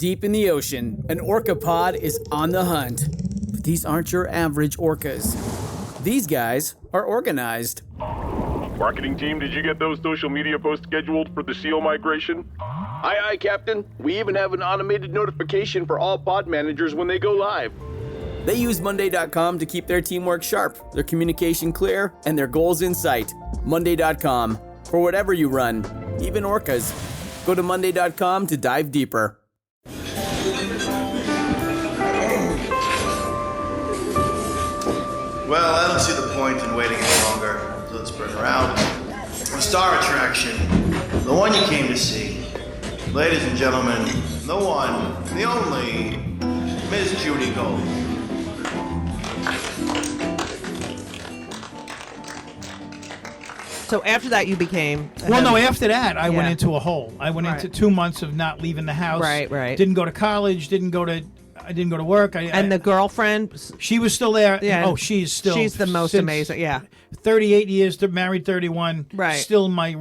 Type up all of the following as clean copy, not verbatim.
Deep in the ocean, an orca pod is on the hunt. But these aren't your average orcas. These guys are organized. Marketing team, did you get those social media posts scheduled for the SEAL migration? Aye, Captain. We even have an automated notification for all pod managers when they go live. They use Monday.com to keep their teamwork sharp, their communication clear, and their goals in sight. Monday.com. For whatever you run, even orcas. Go to Monday.com to dive deeper. Well, I don't see the point in waiting any longer. So let's bring her out. The star attraction, the one you came to see. Ladies and gentlemen, the one, the only, Miss Judy Gold. So after that, you became... Well, no, after that, I went Yeah. into a hole. I went into 2 months of not leaving the house. Right. Didn't go to college, I didn't go to work. And the girlfriend... She was still there. Yeah. Oh, she's still... She's the most since amazing, yeah. 38 years, married 31. Right. Still my...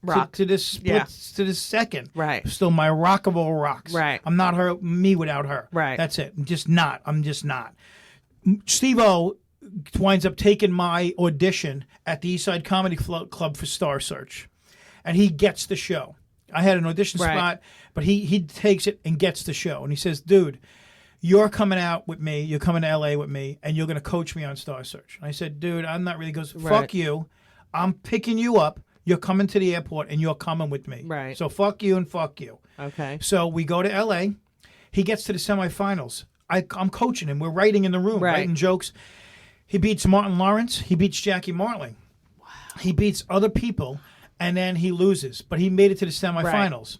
Rock. To this split, Yeah. to this second. Right. Still my rock of all rocks. Right. I'm not me without her. Right. That's it. I'm just not. Steve-O winds up taking my audition at the Eastside Comedy Club for Star Search. And he gets the show. I had an audition spot, but he takes it and gets the show. And he says, dude, you're coming out with me, you're coming to L.A. with me, and you're going to coach me on Star Search. And I said, dude, I'm not really. He goes, fuck you. I'm picking you up. You're coming to the airport, and you're coming with me. Right. So fuck you and fuck you. Okay. So we go to L.A. He gets to the semifinals. I'm coaching him. We're writing in the room, writing jokes. He beats Martin Lawrence. He beats Jackie Martling. Wow. He beats other people, and then he loses. But he made it to the semifinals. Right.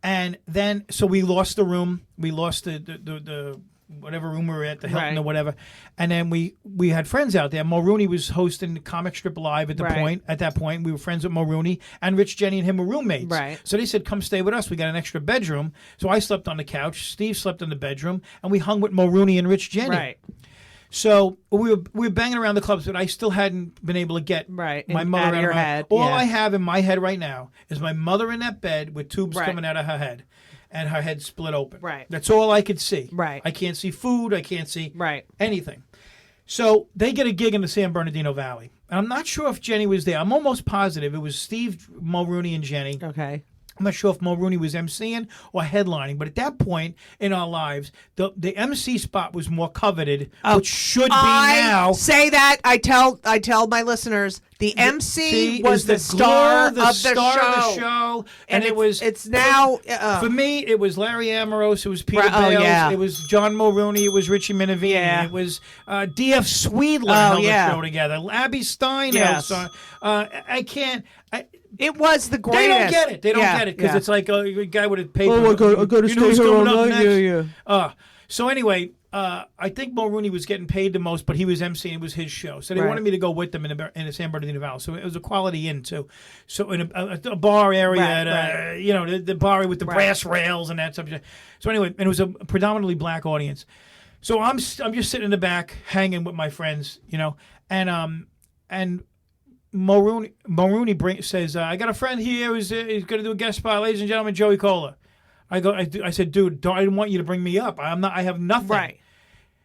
And then, so we lost the room. We lost the whatever room we were at, the Hilton or whatever. And then we had friends out there. Mulrooney was hosting Comic Strip Live at the point. At that point, we were friends with Mulrooney, and Rich, Jenny, and him were roommates. Right. So they said, come stay with us. We got an extra bedroom. So I slept on the couch. Steve slept in the bedroom, and we hung with Mulrooney and Rich, Jenny. Right. So we were banging around the clubs, but I still hadn't been able to get my mother out of your head. All I have in my head right now is my mother in that bed with tubes coming out of her head, and her head split open. Right. That's all I could see. Right. I can't see food. I can't see anything. So they get a gig in the San Bernardino Valley. And I'm not sure if Jenny was there. I'm almost positive it was Steve, Mulrooney, and Jenny. Okay. I'm not sure if Mulrooney was emceeing or headlining, but at that point in our lives, the MC spot was more coveted, which should be now. I say that. I tell my listeners the MC was the star of the show, and it's now for me. It was Larry Amorose, it was Peter Bales, it was John Mulrooney, it was Richie Minervini, it was D.F. Sweedler held the show together, Abby Steinhaus. I can't. It was the greatest. They don't get it. They don't get it because it's like a guy with a paper. Oh, I got to stay here all night. Yeah. So anyway, I think Mulrooney was getting paid the most, but he was emceeing. It was his show, so they wanted me to go with them in the San Bernardino Valley. So it was a quality inn too. So in a bar area, you know, the bar with the brass rails and that stuff. So anyway, and it was a predominantly black audience. So I'm just sitting in the back, hanging with my friends, you know, and Mulrooney says, I got a friend here who's going to do a guest spot, ladies and gentlemen, Joey Kola. I said, dude, I didn't want you to bring me up. I have nothing. Right.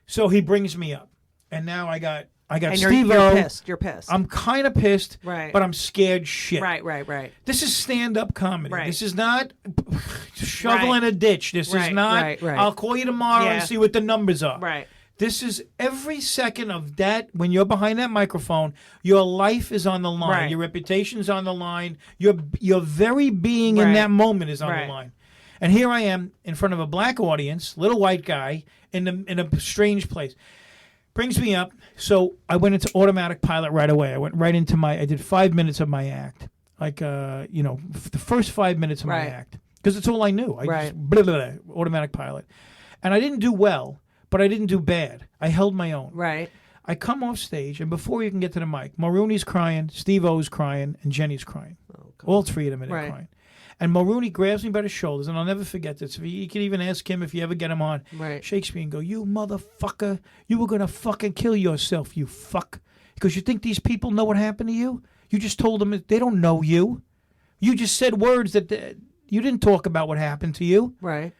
So he brings me up, and now I got and Steve-O. You're pissed. I'm kind of pissed, but I'm scared shit. Right. This is stand-up comedy. Right. This is not shovel in a ditch. This is not, I'll call you tomorrow and see what the numbers are. Right. This is every second of that. When you're behind that microphone, your life is on the line. Right. Your reputation's on the line. Your very being in that moment is on the line. And here I am in front of a black audience, little white guy in a strange place. Brings me up. So I went into automatic pilot right away. I went right into I did 5 minutes of my act. Like, the first 5 minutes of my act. Because it's all I knew. I just, automatic pilot. And I didn't do well. But I didn't do bad. I held my own. Right. I come off stage, and before you can get to the mic, Mulrooney's crying, Steve-O's crying, and Jenny's crying. All three of them are crying. And Mulrooney grabs me by the shoulders, and I'll never forget this. You can even ask him if you ever get him on. Right. Shakes me and go, you motherfucker, you were going to fucking kill yourself, you fuck. Because you think these people know what happened to you? You just told them they don't know you. You just said words that you didn't talk about what happened to you. Right.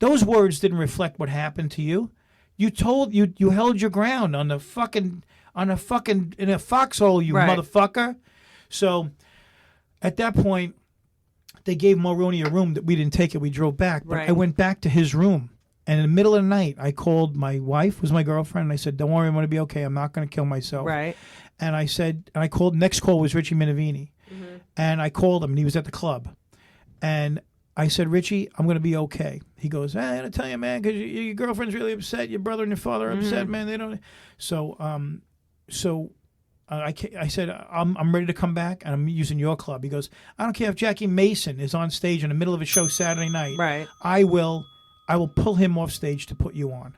those words didn't reflect what happened to you. You held your ground in a foxhole, you motherfucker. So at that point, they gave Mulroney a room that we didn't take it. We drove back. But I went back to his room. And in the middle of the night, I called my wife, who was my girlfriend, and I said, don't worry, I'm going to be okay. I'm not going to kill myself. Right. And I said, and I called, next call was Richie Minervini. Mm-hmm. And I called him, and he was at the club. And I said, Richie, I'm going to be okay. He goes, I got to tell you, man, because your girlfriend's really upset. Your brother and your father are upset, man. They don't. So I said, I'm ready to come back, and I'm using your club. He goes, I don't care if Jackie Mason is on stage in the middle of a show Saturday night. Right. I will pull him off stage to put you on.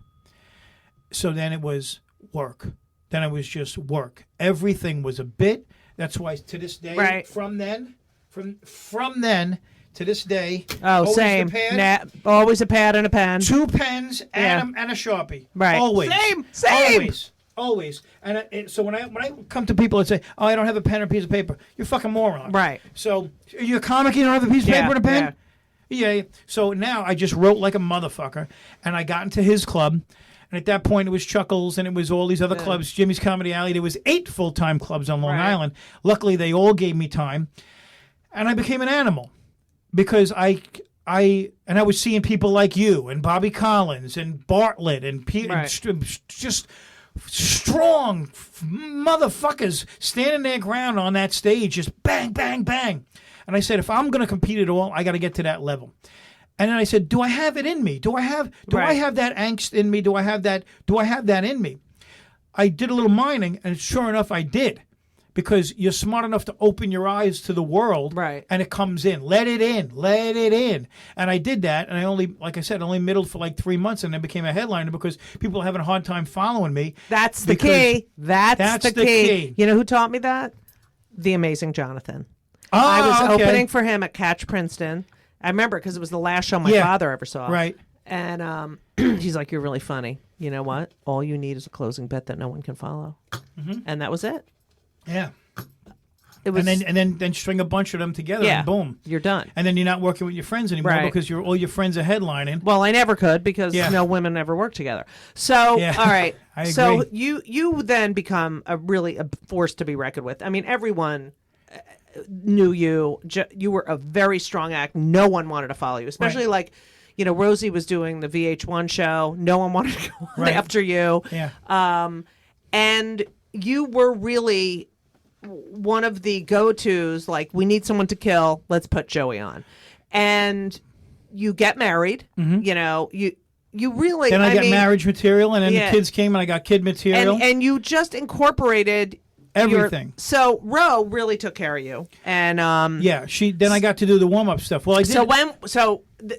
So then it was work. Then it was just work. Everything was a bit. That's why to this day, from then to this day, same. Always a pad and a pen. 2 pens and a Sharpie. Right. Always. Same. Always. And so when I come to people and say, oh, I don't have a pen or a piece of paper, you're a fucking moron. Right. So you're a comic, you don't have a piece of paper and a pen? Yeah. So now I just wrote like a motherfucker, and I got into his club. And at that point, it was Chuckles, and it was all these other clubs, Jimmy's Comedy Alley. There was 8 full-time clubs on Long Island. Luckily, they all gave me time. And I became an animal because I was seeing people like you and Bobby Collins and Bartlett and just strong motherfuckers standing their ground on that stage, just bang, bang, bang. And I said, if I'm going to compete at all, I got to get to that level. And then I said, do I have it in me? Do I have that angst in me? Do I have that in me? I did a little mining, and sure enough, I did. Because you're smart enough to open your eyes to the world, and it comes in. Let it in. And I did that, and I only middled for like 3 months, and then became a headliner because people were having a hard time following me. That's the key. That's the key. You know who taught me that? The amazing Jonathan. I was opening for him at Catch Princeton. I remember because it was the last show my father ever saw. Right. And he's like, you're really funny. You know what? All you need is a closing bit that no one can follow. Mm-hmm. And that was it. Yeah. It was, and then string a bunch of them together and boom. You're done. And then you're not working with your friends anymore because all your friends are headlining. Well, I never could because no women ever work together. So, all right. I agree. So you then become a force to be reckoned with. I mean, everyone knew you. You were a very strong act. No one wanted to follow you, especially like, Rosie was doing the VH1 show. No one wanted to go on after you. Yeah. And you were really one of the go-tos, like, we need someone to kill, let's put Joey on. And you get married, you really... Then I got marriage material, and then the kids came, and I got kid material. And you just incorporated... Everything. So Ro really took care of you, and then I got to do the warm-up stuff. Well, I did.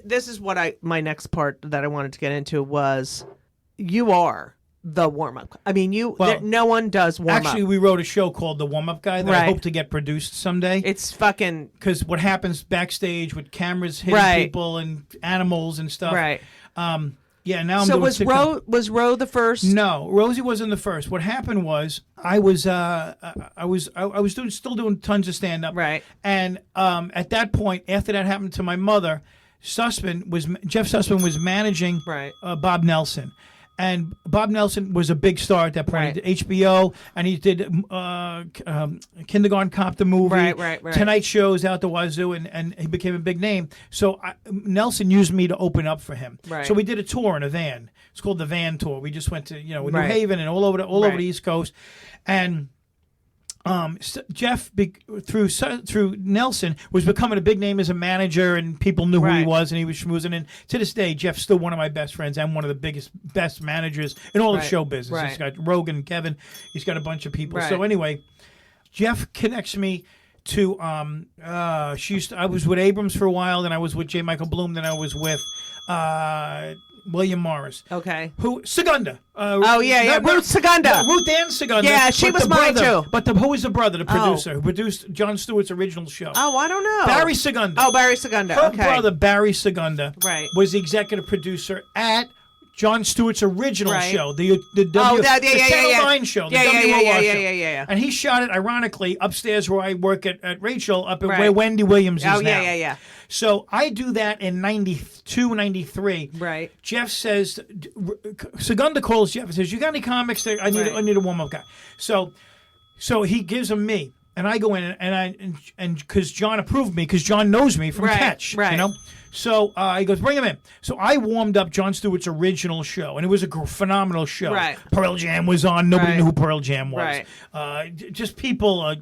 This is what my next part that I wanted to get into was, you are the warm-up. I mean, no one does warm-up. Actually, we wrote a show called The Warm-Up Guy that I hope to get produced someday. It's fucking... Because what happens backstage with cameras hitting people and animals and stuff. Right. Yeah, now I'm so doing was Ro the first? No, Rosie wasn't the first. What happened was I was still doing tons of stand-up. Right. And at that point, after that happened to my mother, Jeff Sussman was managing Bob Nelson. And Bob Nelson was a big star at that point. He did HBO, and he did Kindergarten Cop the movie, Tonight shows out the wazoo, and he became a big name. So Nelson used me to open up for him. Right. So we did a tour in a van. It's called the Van Tour. We just went to New Haven and all over the East Coast, and Jeff through Nelson was becoming a big name as a manager, and people knew who he was, and he was schmoozing. And to this day, Jeff's still one of my best friends and one of the best managers in all the show business. He's got Rogan, Kevin, he's got a bunch of people. So anyway, Jeff connects me to I was with Abrams for a while, then I was with J. Michael Bloom, then I was with William Morris. Okay. Segunda. Ruth Segunda. Ruth Ann Segunda. Yeah, she was mine too. But who was the brother, the producer, who produced Jon Stewart's original show? Oh, I don't know. Barry Segunda. Oh, Barry Segunda. Her brother, Barry Segunda, was the executive producer at John Stewart's original Right. show, the Oh, that- yeah, the yeah, Channel yeah, yeah. 9 show, the Yeah, yeah, WOR yeah, yeah, show. yeah. And he shot it, ironically, upstairs where I work at Rachel, up at Right. where Wendy Williams is Oh, now. yeah. So I do that in 92, 93. Right. Jeff says, Segunda calls Jeff and says, you got any comics there? I need a warm-up guy. So he gives them me. And I go in and because John approved me, because John knows me from Right, Catch, right. you know. So he goes, bring him in. So I warmed up Jon Stewart's original show, and it was a phenomenal show. Right. Pearl Jam was on. Nobody Right. knew who Pearl Jam was. Right. Just people,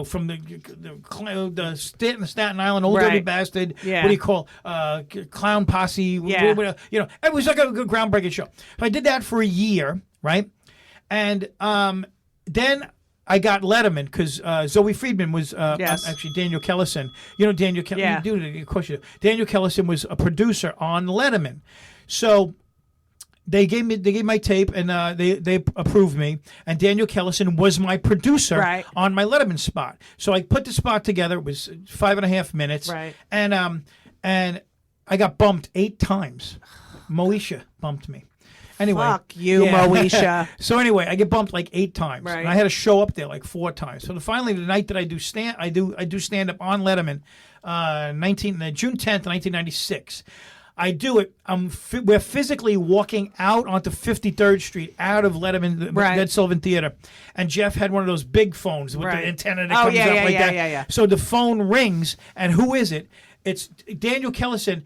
from the Staten Island, Old Dirty Right. Bastard. Yeah. What do you call Clown Posse? Yeah. It was like a good groundbreaking show. So I did that for a year, right? And then I got Letterman because Zoe Friedman was Yes. actually Daniel Kellison. You know Daniel Kellison? Yeah. Of course you do. Daniel Kellison was a producer on Letterman. So they gave my tape and they approved me. And Daniel Kellison was my producer Right. on my Letterman spot. So I put the spot together. It was 5.5 minutes. Right. And I got bumped 8 times. Moesha bumped me. Anyway, Fuck you, Moesha. So anyway, I get bumped like 8 times. Right. And I had to show up there like 4 times. So finally, the night that I do stand up on Letterman, June 10th, 1996. I do it. We're physically walking out onto 53rd Street, out of Letterman, the Right. Ed Sullivan Theater, and Jeff had one of those big phones with Right. the antenna that Oh, comes yeah, up yeah, like yeah, that. yeah. So the phone rings, and who is it? It's Daniel Kellison.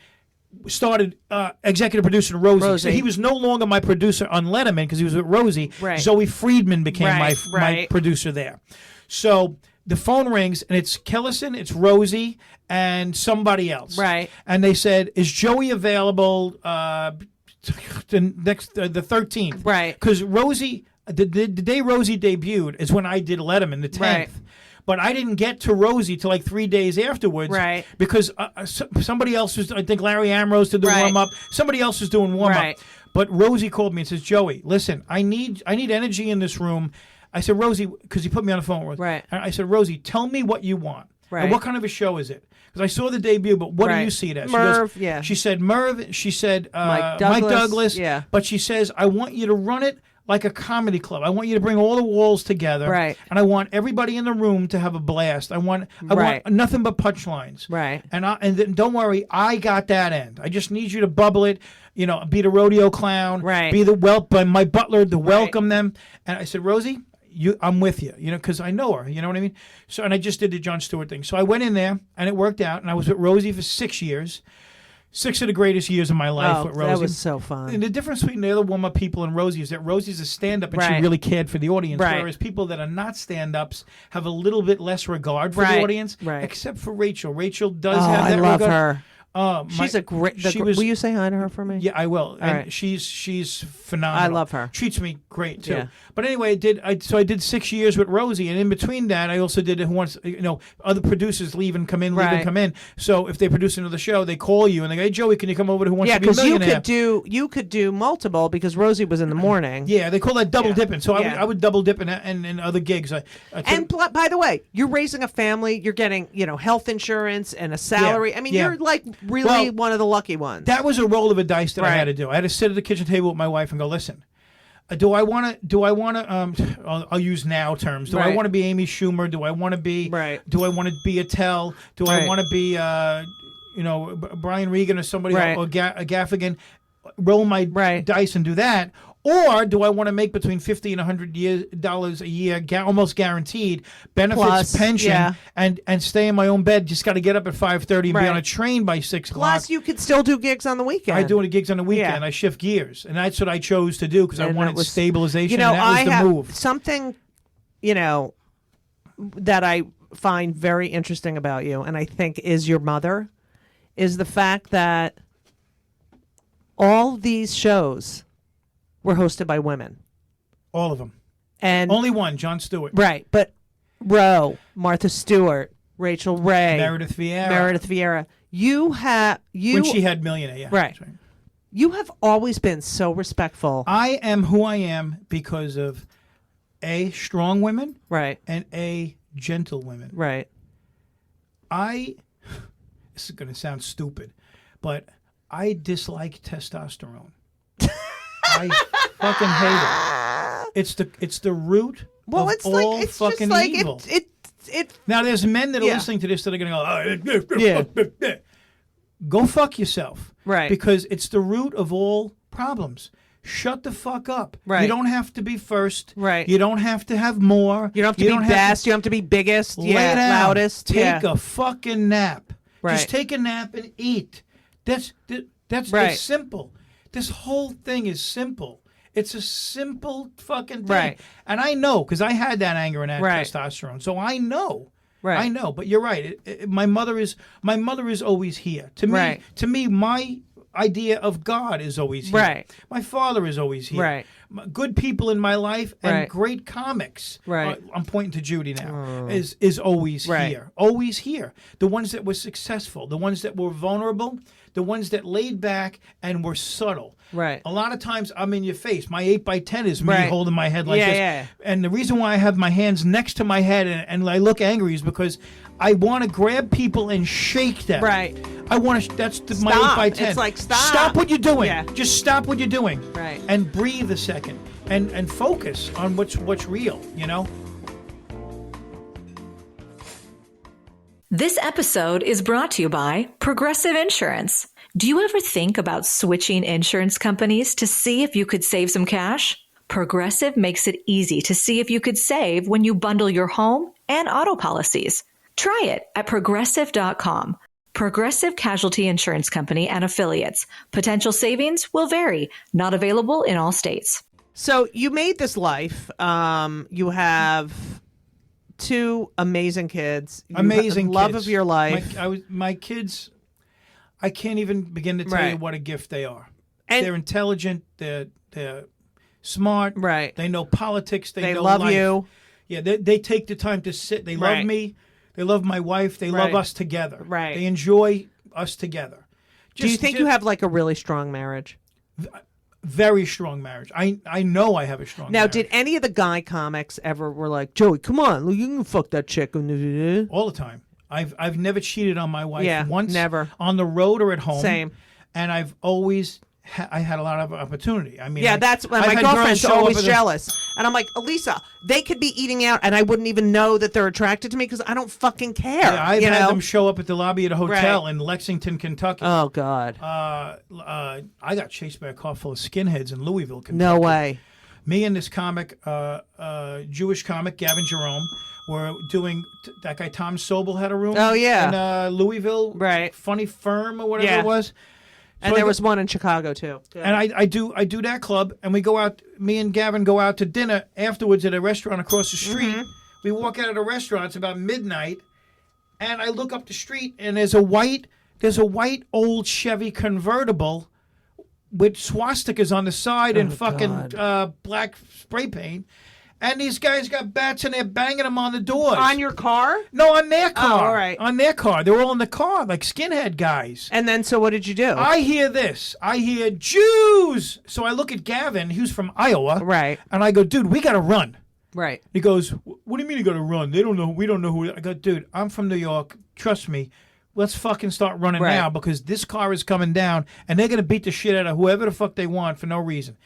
Started executive producer Rosie. So Rosie. he was no longer my producer on Letterman because he was with Rosie. Right. Zoe Friedman became my Right. producer there. So the phone rings and it's Kellison, it's Rosie, and somebody else. Right. And they said, "Is Joey available the 13th?" Right. Because Rosie, the day Rosie debuted is when I did Letterman, the 10th. Right. But I didn't get to Rosie till like 3 days afterwards, Right. Because somebody else was. I think Larry Ambrose did the Right. warm up. Somebody else was doing warm up. Right. But Rosie called me and says, "Joey, listen, I need energy in this room." I said, "Rosie," because he put me on the phone with. Right. I said, "Rosie, tell me what you want. Right. And what kind of a show is it?" Because I saw the debut, but what do Right. you see it as? Merv, she goes, yeah. She said Merv. She said Mike Mike Douglas, Douglas. yeah. But she says, "I want you to run it like a comedy club. I want you to bring all the walls together. Right. And I want everybody in the room to have a blast. I want Right. nothing but punchlines. Right. And then don't worry, I got that end. I just need you to bubble it, be the rodeo clown, Right. be my butler to welcome them." And I said, "Rosie, I'm with you, because I know her, you know what I mean?" So, and I just did the Jon Stewart thing. So I went in there and it worked out, and I was with Rosie for 6 years. 6 of the greatest years of my life with Rosie. That was so fun. And the difference between the other warm-up people and Rosie is that Rosie's a stand-up and she Right. really cared for the audience, Right. whereas people that are not stand-ups have a little bit less regard for Right. the audience, Right. except for Rachel. Rachel does Oh, have that I love regard. her. She's a great. Will you say hi to her for me? Yeah, I will. And right. she's phenomenal. I love her. Treats me great too. Yeah. But anyway, I did 6 years with Rosie, and in between that, I also did Who Wants. Other producers leave and come in, leave and Right. come in. So if they produce another show, they call you and they go, "Hey Joey, can you come over to Who Wants Yeah, to Be a because Millionaire?" you could do multiple because Rosie was in the morning. Yeah, they call that double dipping. So Yeah. I would double dip in other gigs. And by the way, you're raising a family. You're getting health insurance and a salary. Yeah, I mean, yeah. you're like really Well, one of the lucky ones. that was a roll of a dice that I Right. had to do. I had to sit at the kitchen table with my wife and go, "Listen, do I want to? I'll use now terms. Do I Right. want to be Amy Schumer? Do I want to be? Right. Do I want to be Attell? Do I Right. want to be Brian Regan or somebody Right. or Gaffigan? Roll my Right. dice and do that." Or do I want to make between $50 and $100 a year, almost guaranteed, benefits, Plus, pension, yeah. and stay in my own bed? Just got to get up at 5:30 and be Right. on a train by 6 o'clock. Plus, you could still do gigs on the weekend. I do the gigs on the weekend. Yeah. I shift gears, and that's what I chose to do because I And wanted it was- stabilization. And that was I the have move. something, that I find very interesting about you, and I think is your mother, is the fact that all these shows were hosted by women. All of them. And Only one, Jon Stewart. right, but Roe, Martha Stewart, Rachel Ray, Meredith Vieira. You When she had Millionaire, yeah. Right. That's You have always been so respectful. I am who I am because of A, strong women, Right. and A, gentle women. Right. This is going to sound stupid, but I dislike testosterone. I fucking hate it. It's the root Well, of it's all like it's fucking just like evil. it. Now, there's men that are Yeah. listening to this that are going to go, Yeah. Go fuck yourself. Right. Because it's the root of all problems. Shut the fuck up. Right. You don't have to be first. Right. You don't have to have more. You don't have to be best. You don't have to be biggest. Lay Yeah, down. loudest. Take yeah. a fucking nap. Right. Just take a nap and eat. That's Right. it's simple. This whole thing is simple. It's a simple fucking thing. Right. And I know, because I had that anger and that Right. testosterone. So I know. Right. I know. But you're right. My mother is always here. Right. To me, my idea of God is always here. Right. My father is always here. Right. Good people in my life and Right. great comics. Right. I'm pointing to Judy now. Is always Right. here. Always here. The ones that were successful, the ones that were vulnerable, the ones that laid back and were subtle. Right. A lot of times I'm in your face. My 8x10 is me Right. holding my head like Yeah, this. yeah. And the reason why I have my hands next to my head and I look angry is because I want to grab people and shake them. Right. I want to. That's my Stop. 8x10. It's like, stop. Stop what you're doing. Yeah. Just stop what you're doing. Right. And breathe a second. And focus on what's real. You know. This episode is brought to you by Progressive Insurance. Do you ever think about switching insurance companies to see if you could save some cash? Progressive makes it easy to see if you could save when you bundle your home and auto policies. Try it at progressive.com. Progressive Casualty Insurance Company and Affiliates. Potential savings will vary. Not available in all states. So you made this life. You have 2 amazing kids. Amazing love kids. of your life. My kids, I can't even begin to tell Right. you what a gift they are. And- They're intelligent. They're smart. Right. They know politics. They know love life. you. Yeah, they take the time to sit. They love Right. me. They love my wife. They love Right. us together. Right. They enjoy us together. Do you think you have like a really strong marriage? very strong marriage? I know I have a strong Now, marriage. did any of the guy comics ever were like, Joey, come on, you can fuck that chick? All the time. I've never cheated on my wife once. Never. On the road or at home. Same. And I've always I had a lot of opportunity. I mean, yeah, that's when my girlfriend's always jealous. And I'm like, Elisa, they could be eating out and I wouldn't even know that they're attracted to me because I don't fucking care. Yeah, I've had know? them show up at the lobby at a hotel Right. in Lexington, Kentucky. Oh, God. I got chased by a car full of skinheads in Louisville, Kentucky. No way. Me and this comic, Jewish comic, Gavin Jerome, were doing, that guy Tom Sobel had a room. Oh, yeah. In Louisville. Right. Funny Firm or whatever Yeah. it was. And So there I was one in Chicago, too. Yeah. And I do that club, and we go out. Me and Gavin go out to dinner afterwards at a restaurant across the street. Mm-hmm. We walk out of the restaurant. It's about midnight, and I look up the street, and there's a white old Chevy convertible with swastikas on the side and fucking black spray paint. And these guys got bats, and they're banging them on the doors. On your car? No, on their car. Oh, all right. On their car. They're all in the car, like skinhead guys. And then, so what did you do? I hear this. I hear Jews. So I look at Gavin, who's from Iowa. Right. And I go, dude, we got to run. Right. He goes, what do you mean you got to run? They don't know. We don't know who. I go, dude, I'm from New York. Trust me. Let's fucking start running Right. now because this car is coming down and they're going to beat the shit out of whoever the fuck they want for no reason.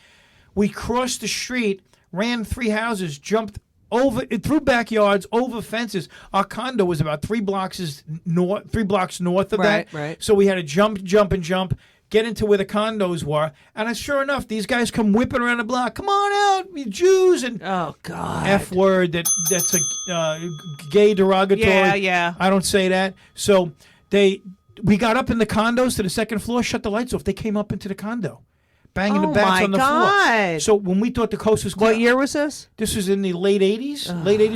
We crossed the street, ran 3 houses, jumped over through backyards, over fences. Our condo was about 3 blocks north of that. Right. So we had to jump, get into where the condos were. And sure enough, these guys come whipping around the block. Come on out, you Jews. And Oh, God. F word, that's a gay derogatory. Yeah. I don't say that. So we got up in the condos to the second floor, shut the lights off. They came up into the condo, banging the Oh, bats my on the floor. God. So when we thought the coast was clear, What year was this? this was in the late 80s,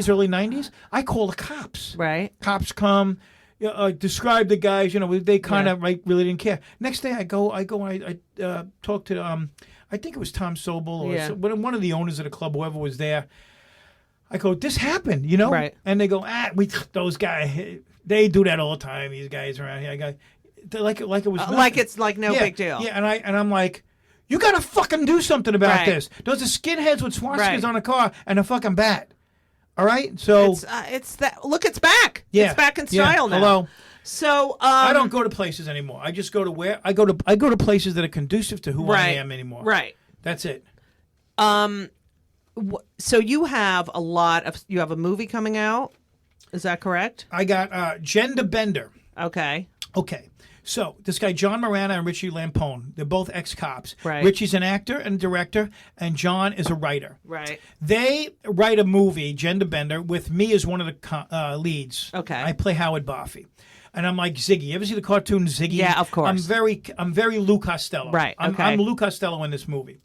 early 90s. I call the cops. Right. Cops come, describe the guys. They kind of really didn't care. Next day, I talked to I think it was Tom Sobel or one of the owners of the club, whoever was there. I go, this happened, Right. And they go, those guys, they do that all the time. These guys around here, I go, like it was nothing. Like it's like no Yeah, big deal. Yeah, and I'm like, you got to fucking do something about Right. this. Those are skinheads with swastikas Right. on a car and a fucking bat. All right, so It's that. Look, it's back. yeah, It's back in yeah, style now. Hello. So I don't go to places anymore. I just go to I go to places that are conducive to who I am anymore. Right. That's it. So you have a movie coming out. Is that correct? I got Gender Bender. Okay. Okay. So this guy, John Morana and Richie Lampone, they're both ex-cops. Right. Richie's an actor and director, and John is a writer. Right. They write a movie, Gender Bender, with me as one of the leads. Okay. I play Howard Boffy. And I'm like Ziggy. You ever see the cartoon Ziggy? Yeah, of course. I'm very Lou Costello. Right, okay. I'm Lou Costello in this movie.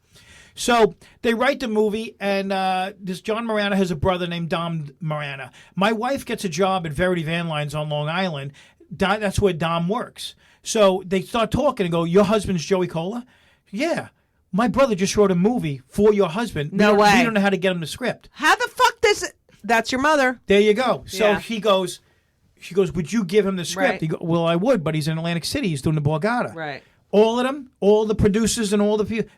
So they write the movie, and this John Morana has a brother named Dom Morana. My wife gets a job at Verity Van Lines on Long Island. That's where Dom works. So they start talking and go, your husband's Joey Kola? Yeah. My brother just wrote a movie for your husband. No way. We don't know how to get him the script. How the fuck that's your mother. There you go. So Yeah. she goes, would you give him the script? Right. He goes, well, I would, but he's in Atlantic City. He's doing the Borgata. Right. All of them, all the producers and all the people,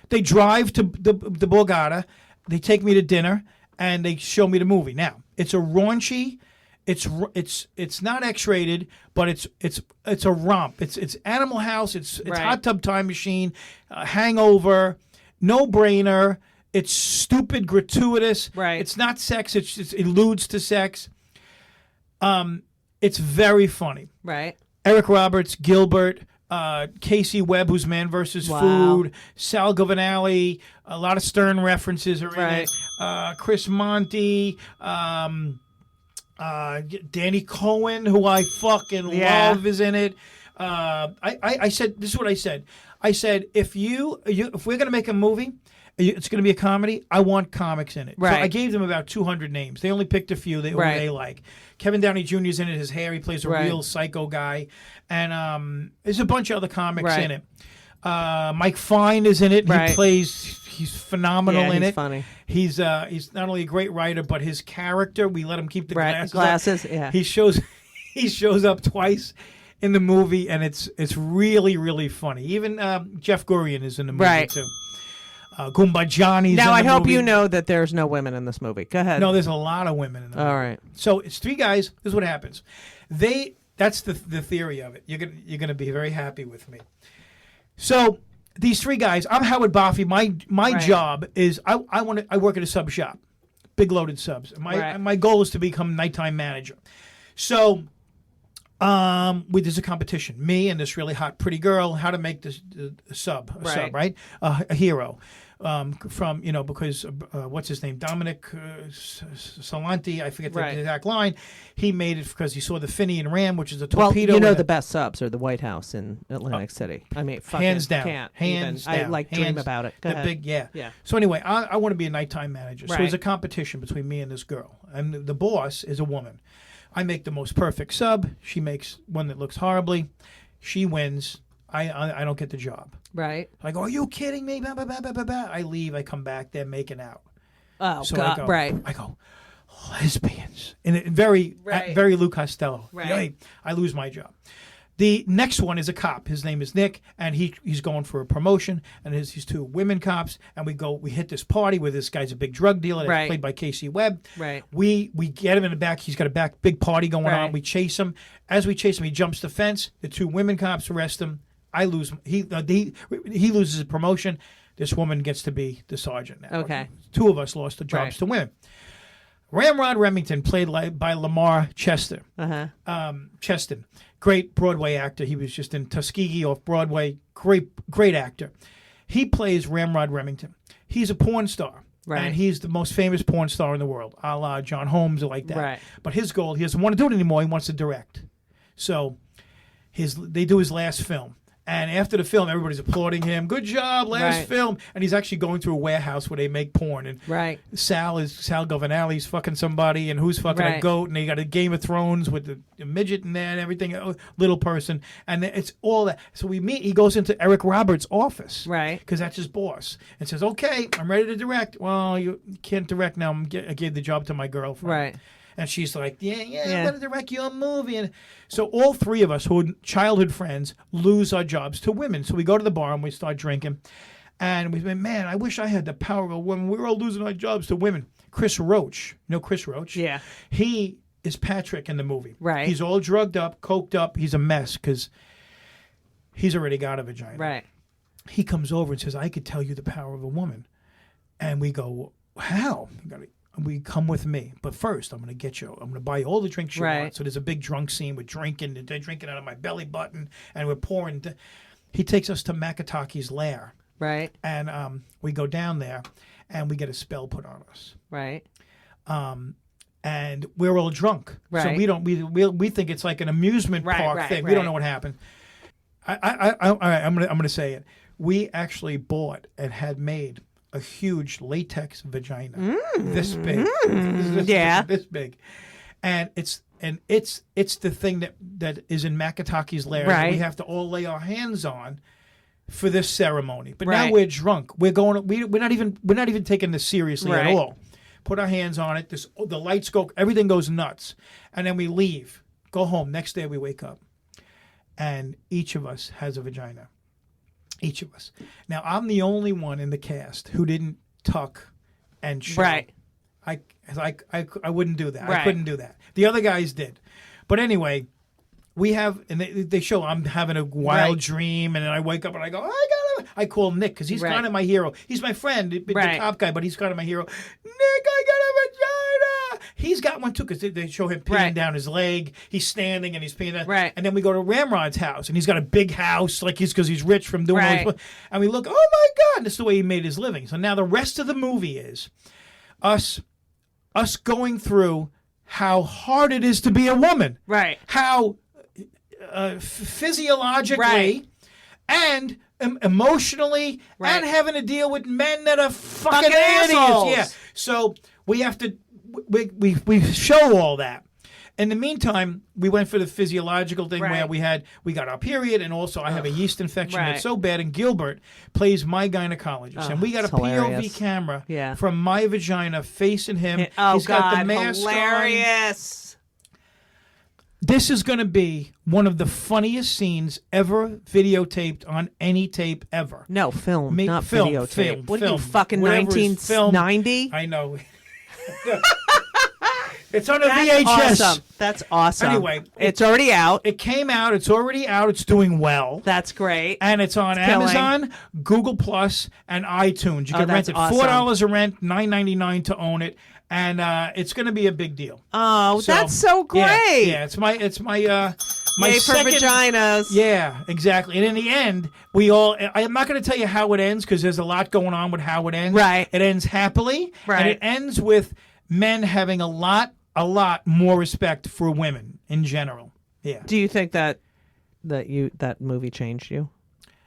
they drive to the Borgata, they take me to dinner, and they show me the movie. Now, it's a raunchy, it's not X-rated, but it's a romp. It's Animal House, it's Right. Hot Tub Time Machine, Hangover, No Brainer. It's stupid, gratuitous. Right. It's not sex. It alludes to sex. It's very funny. Right. Eric Roberts, Gilbert, Casey Webb, who's Man vs. Wow. Food, Sal Governale, a lot of Stern references are in Right. it. Chris Monty, Danny Cohen, who I fucking Yeah. love, is in it. I said, this is what I said. I said, if we're gonna make a movie, it's going to be a comedy. I want comics in it. Right. So I gave them about 200 names. They only picked a few that Right. they like. Kevin Downey Jr. is in it. His hair. He plays a Right. real psycho guy. And there's a bunch of other comics Right. in it. Mike Fine is in it. Right. He's phenomenal Yeah, in he's it. funny. He's not only a great writer, but his character, we let him keep the Right. glasses up. Yeah. He shows up twice in the movie, and it's really, really funny. Even Jeff Gurion is in the movie, Right. too. Goomba Johnny's Now, in the I hope movie. you know that there's no women in this movie. Go ahead. No, there's a lot of women in the movie. All right. So it's three guys. This is what happens. That's the theory of it. You're gonna be very happy with me. So these three guys. I'm Howard Boffy. My Right. job is I work at a sub shop, big loaded subs. My goal is to become nighttime manager. So there's a competition. Me and this really hot, pretty girl, how to make this a sub, right? A hero. From because what's his name, Dominic Salanti, I forget the Right. exact line. He made it because he saw the Finian Ram, which is a Well, torpedo. you know and the best subs are the White House in Atlantic City. I mean, fucking hands down, can't hands even. down. I like dream hands- about it. Go the ahead. big, yeah. Yeah. So anyway, I want to be a nighttime manager. So Right. there's a competition between me and this girl, and the boss is a woman. I make the most perfect sub. She makes one that looks horribly. She wins. I don't get the job. Right. I go, are you kidding me? Bah, bah, bah, bah, bah, bah. I leave. I come back. They're making out. Oh So God. Right. I go, lesbians. And very Right. Lou Costello. Right. I lose my job. The next one is a cop. His name is Nick, and he's going for a promotion. And there's these two women cops, and we hit this party where this guy's a big drug dealer that's Right. played by Casey Webb. Right. We get him in the back. He's got a big party going Right. on. We chase him. As we chase him, he jumps the fence. The two women cops arrest him. I lose. He loses his promotion. This woman gets to be the sergeant now. Okay. Two of us lost the jobs Right. to women. Ramrod Remington, played by Lamar Chester. Cheston, great Broadway actor. He was just in Tuskegee off Broadway. Great actor. He plays Ramrod Remington. He's a porn star. Right. And he's the most famous porn star in the world, a la John Holmes or like that. Right. But his goal, he doesn't want to do it anymore. He wants to direct. So they do his last film. And after the film, everybody's applauding him. Good job, last Right. film. And he's actually going through a warehouse where they make porn. And Right. Sal Governale fucking somebody, and who's fucking a Right. goat, and they got a Game of Thrones with the midget in there and everything, a little person, and it's all that. So we meet. He goes into Eric Roberts' office, Right. Because that's his boss, and says, "Okay, I'm ready to direct." Well, you can't direct now. I gave the job to my girlfriend, Right. And she's like, yeah, Yeah. I'm going to direct your movie. And so all three of us who are childhood friends lose our jobs to women. So we go to the bar and we start drinking. And we've been, man, I wish I had the power of a woman. We're all losing our jobs to women. Chris Roach. You know Chris Roach? Yeah. He is Patrick in the movie. Right. He's all drugged up, coked up. He's a mess because he's already got a vagina. Right. he comes over and says, I could tell you the power of a woman. And we go, how? We come with me. But first, I'm going to buy you all the drinks you want. So there's a big drunk scene. We're drinking. They're drinking out of my belly button. And we're pouring. He takes us to Makataki's lair. Right. And we go down there, and we get a spell put on us. Right. And we're all drunk. Right. So we think it's like an amusement park thing. We don't know what happened. I'm gonna say it. We actually bought and had made a huge latex vagina, this big, this big, and it's the thing that is in Makataki's lair that we have to all lay our hands on for this ceremony. But now we're drunk. We're not even taking this seriously at all. Put our hands on it. The lights go. Everything goes nuts, and then we leave. Go home. Next day we wake up, and each of us has a vagina. Each of us. Now, I'm the only one in the cast who didn't tuck and show. Right. I wouldn't do that. I couldn't do that. The other guys did. But anyway, we have, and they show I'm having a wild dream, and then I wake up and I go, I call Nick because he's kind of my hero. He's my friend, the top guy, but he's kind of my hero. Nick, I got a vagina. He's got one too because they show him peeing down his leg. He's standing and he's peeing down. Right. And then we go to Ramrod's house, and he's got a big house, like because he's rich from doing all this. And we look, oh my God, this is the way he made his living. So now the rest of the movie is us going through how hard it is to be a woman. Right. How physiologically and emotionally and having to deal with men that are fucking idiots. Yeah. So we have to we show all that. In the meantime, we went for the physiological thing where we got our period, and also I have a yeast infection that's so bad. And Gilbert plays my gynecologist, and we got a POV camera from my vagina facing him. He's got the mask on. This is going to be one of the funniest scenes ever videotaped on any tape ever. No, film, not videotape. What are you, fucking 1990? I know. It's on a VHS. Awesome. That's awesome. Anyway, it's already out. It came out. It's already out. It's doing well. That's great. And it's on Amazon, Google Plus, and iTunes. You can rent it. $4 a rent, $9.99 to own it. And it's going to be a big deal. Oh, that's so great! Yeah, it's my Yay second, for vaginas. Yeah, exactly. And in the end, I'm not going to tell you how it ends because there's a lot going on with how it ends. Right. It ends happily. Right. And it ends with men having a lot more respect for women in general. Yeah. Do you think that movie changed you?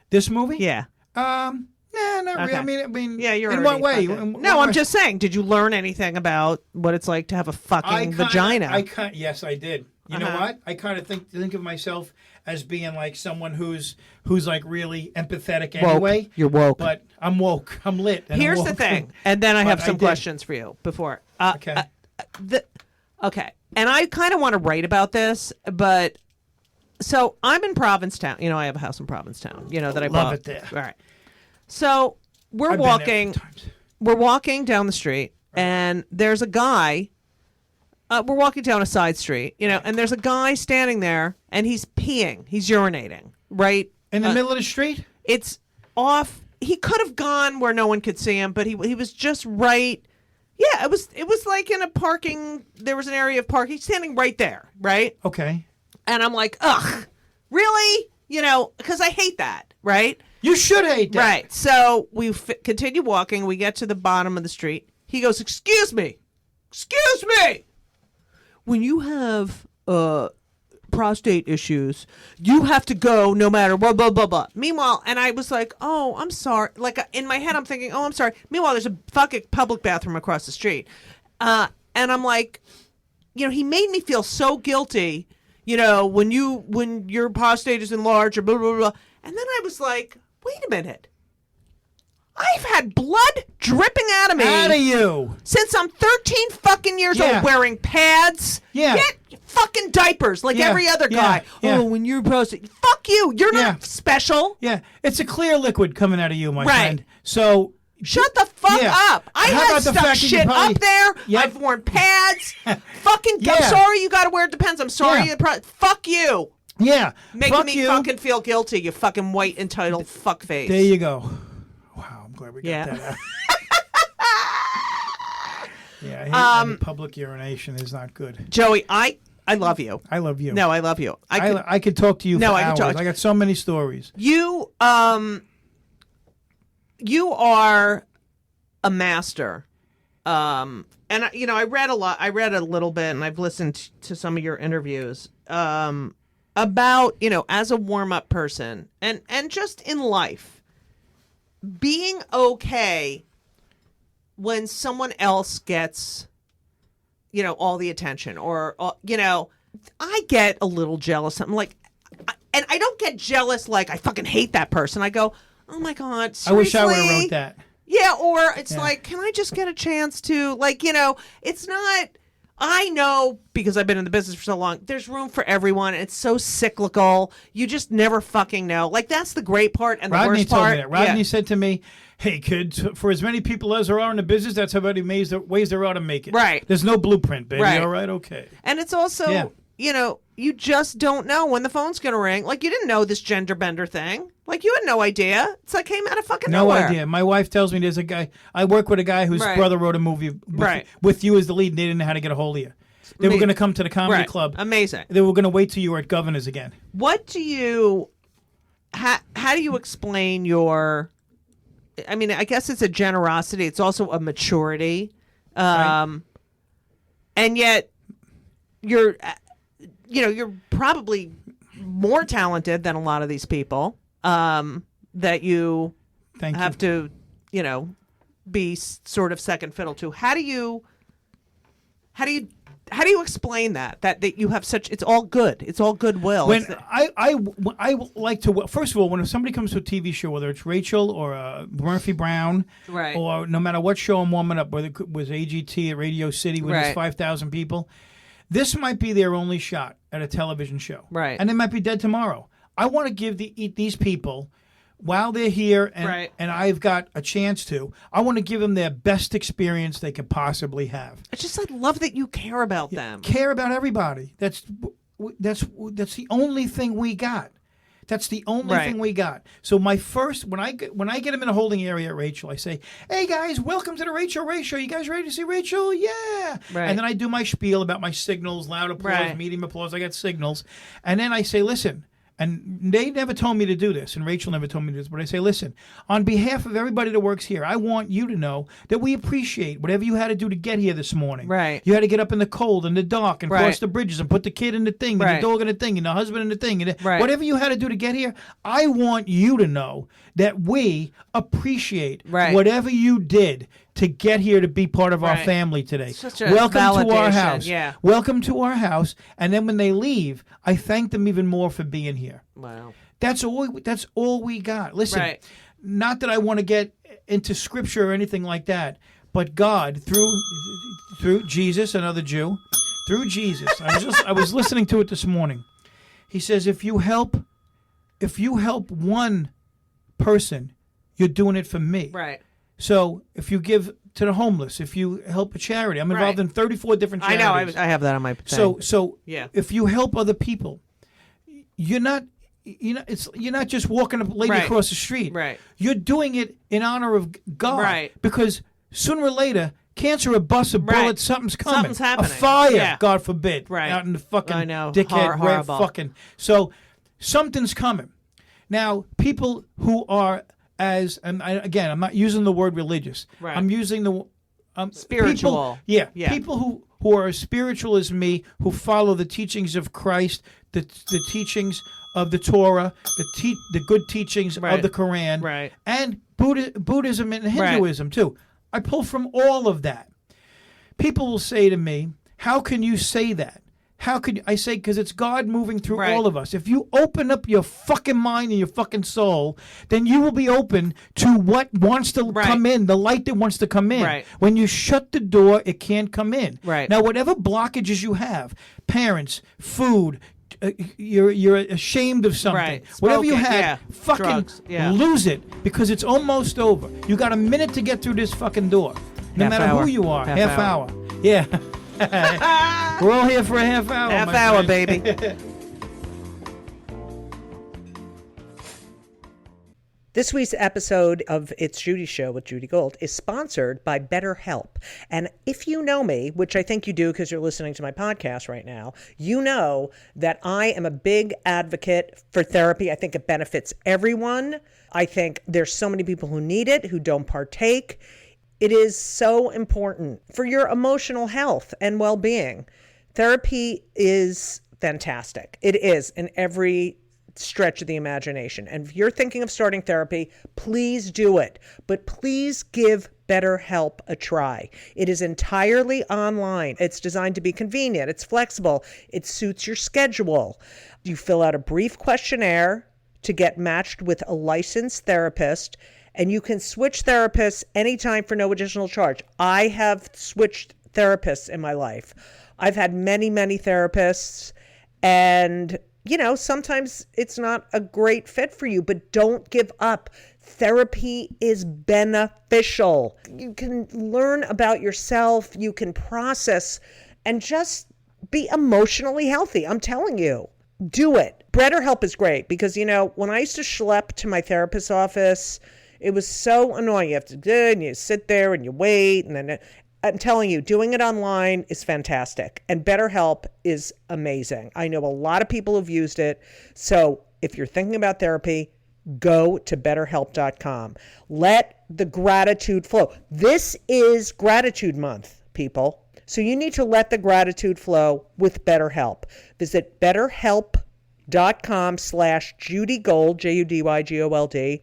This movie? Yeah. Nah, not really. I mean, yeah, you're in what way? No, I'm just saying. Did you learn anything about what it's like to have a fucking vagina? Yes, I did. You know what? I kind of think of myself as being like someone who's like really empathetic anyway. You're woke. But I'm woke. I'm lit. Here's the thing, and then I have some questions for you before. Okay. Okay. And I kind of want to write about this, but so I'm in Provincetown. You know, I have a house in Provincetown. You know that I bought. Love it there. All right. So we're walking down the street, and there's a guy. We're walking down a side street, you know, and there's a guy standing there, and he's peeing, he's urinating, right in the middle of the street. It's off. He could have gone where no one could see him, but he was just right. Yeah, it was like in a parking. There was an area of parking. He's standing right there, right? Okay. And I'm like, ugh, really? You know, because I hate that, right? You should hate that. Right. So we continue walking. We get to the bottom of the street. He goes, excuse me. When you have prostate issues, you have to go no matter blah, blah, blah, blah. Meanwhile, and I was like, oh, I'm sorry. Like in my head, I'm thinking, oh, I'm sorry. Meanwhile, there's a fucking public bathroom across the street. And I'm like, you know, he made me feel so guilty, you know, when your prostate is enlarged or blah, blah, blah. And then I was like, wait a minute. I've had blood dripping out of me. Out of you. Since I'm 13 fucking years old, wearing pads. Yeah. Get fucking diapers like every other guy. Yeah. Oh, when you're prostate. Fuck you. You're not special. Yeah. It's a clear liquid coming out of you, my friend. So shut the fuck up. I had stuck shit up there. Yep. I've worn pads. Fucking I'm sorry you got to wear it. Depends. I'm sorry. Fuck you. Yeah. Making fuck me you. fucking feel guilty, you fucking white entitled fuckface. There you go. Wow, I'm glad we got that out. Yeah, I hate any public urination is not good. Joey, I love you. I love you. No, I love you. I could talk to you for hours. I got so many stories. You are a master. And I read a lot. I read a little bit, and I've listened to some of your interviews about, as a warm-up person and just in life, being okay when someone else gets, all the attention, or I get a little jealous. I'm like, and I don't get jealous like I fucking hate that person. I go, oh my God, seriously? I wish I would have wrote that. Yeah, or it's like, can I just get a chance to, it's not, I know, because I've been in the business for so long, there's room for everyone. It's so cyclical. You just never fucking know. That's the great part and the worst part. Rodney told me that. Rodney said to me, hey, kids, for as many people as there are in the business, that's how many ways there are to make it. Right. There's no blueprint, baby. Right. All right, okay. And it's also, you just don't know when the phone's going to ring. You didn't know this gender bender thing. You had no idea. It's came out of fucking nowhere. No idea. My wife tells me there's a guy, I work with a guy whose brother wrote a movie with you as the lead, and they didn't know how to get a hold of you. They were going to come to the comedy club. Amazing. They were going to wait till you were at Governor's again. What do you, how do you explain your, I guess it's a generosity. It's also a maturity. And yet you're probably more talented than a lot of these people that you have to, be sort of second fiddle to. How do you explain that you have such, it's all good. It's all goodwill. When I like to, first of all, when somebody comes to a TV show, whether it's Rachel or Murphy Brown, right, or no matter what show I'm warming up, whether it was AGT at Radio City when there's 5,000 people, this might be their only shot at a television show. Right. And they might be dead tomorrow. I want to give these people, while they're here and I've got a chance to, I want to give them their best experience they could possibly have. I love that you care about them. Care about everybody. That's the only thing we got. That's the only thing we got. So my first, when I get them in a holding area at Rachel, I say, hey guys, welcome to the Rachel Ray Show. You guys ready to see Rachel? Yeah. Right. And then I do my spiel about my signals, loud applause, medium applause. I got signals. And then I say, listen, and they never told me to do this, and Rachel never told me this, but I say, listen, on behalf of everybody that works here, I want you to know that we appreciate whatever you had to do to get here this morning. Right. You had to get up in the cold and the dark and cross the bridges and put the kid in the thing and the dog in the thing and the husband in the thing. And whatever you had to do to get here, I want you to know that we appreciate whatever you did to get here to be part of our family today. Welcome to our house. Yeah. Welcome to our house. And then when they leave, I thank them even more for being here. Wow. That's all we got. Listen, not that I want to get into scripture or anything like that, but God, through Jesus, another Jew, through Jesus, I was listening to it this morning. He says, if you help one person, you're doing it for me. Right. So if you give to the homeless, if you help a charity, I'm involved in 34 different charities. I know, I have that on my thing. So if you help other people, you're not just walking a lady across the street. Right. You're doing it in honor of God. Right. Because sooner or later, cancer, a bus, a bullet, something's coming. Something's happening. A fire, God forbid. Right. Out in the fucking dickhead horrible. Fucking. So something's coming. Now, people who are I'm not using the word religious. Right. I'm using the spiritual. People who are as spiritual as me, who follow the teachings of Christ, the teachings of the Torah, the good teachings of the Quran, and Buddhism and Hinduism too. I pull from all of that. People will say to me, "How can you say that?" How could I say? Because it's God moving through all of us. If you open up your fucking mind and your fucking soul, then you will be open to what wants to come in, the light that wants to come in. Right. When you shut the door, it can't come in. Right. Now, whatever blockages you have, parents, food, you're ashamed of something. Right. Whatever you have, fucking drugs. lose it, because it's almost over. You got a minute to get through this fucking door. No matter who you are. Half hour. Yeah. We're all here for a half hour. Half hour, baby. This week's episode of It's Judy Show with Judy Gold is sponsored by BetterHelp. And if you know me, which I think you do because you're listening to my podcast right now, you know that I am a big advocate for therapy. I think it benefits everyone. I think there's so many people who need it, who don't partake. It is so important for your emotional health and well-being. Therapy is fantastic. It is in every stretch of the imagination. And if you're thinking of starting therapy, please do it. But please give BetterHelp a try. It is entirely online. It's designed to be convenient. It's flexible. It suits your schedule. You fill out a brief questionnaire to get matched with a licensed therapist, and you can switch therapists anytime for no additional charge. I have switched therapists in my life. I've had many, many therapists, and you know, sometimes it's not a great fit for you, but don't give up. Therapy is beneficial. You can learn about yourself, you can process, and just be emotionally healthy. I'm telling you, do it. BetterHelp is great because, you know, when I used to schlep to my therapist's office, it was so annoying. You have to do it, and you sit there and you wait, and then I'm telling you, doing it online is fantastic. And BetterHelp is amazing. I know a lot of people who've used it. So if you're thinking about therapy, go to BetterHelp.com. Let the gratitude flow. This is Gratitude Month, people. So you need to let the gratitude flow with BetterHelp. Visit BetterHelp.com/JudyGold, JudyGold,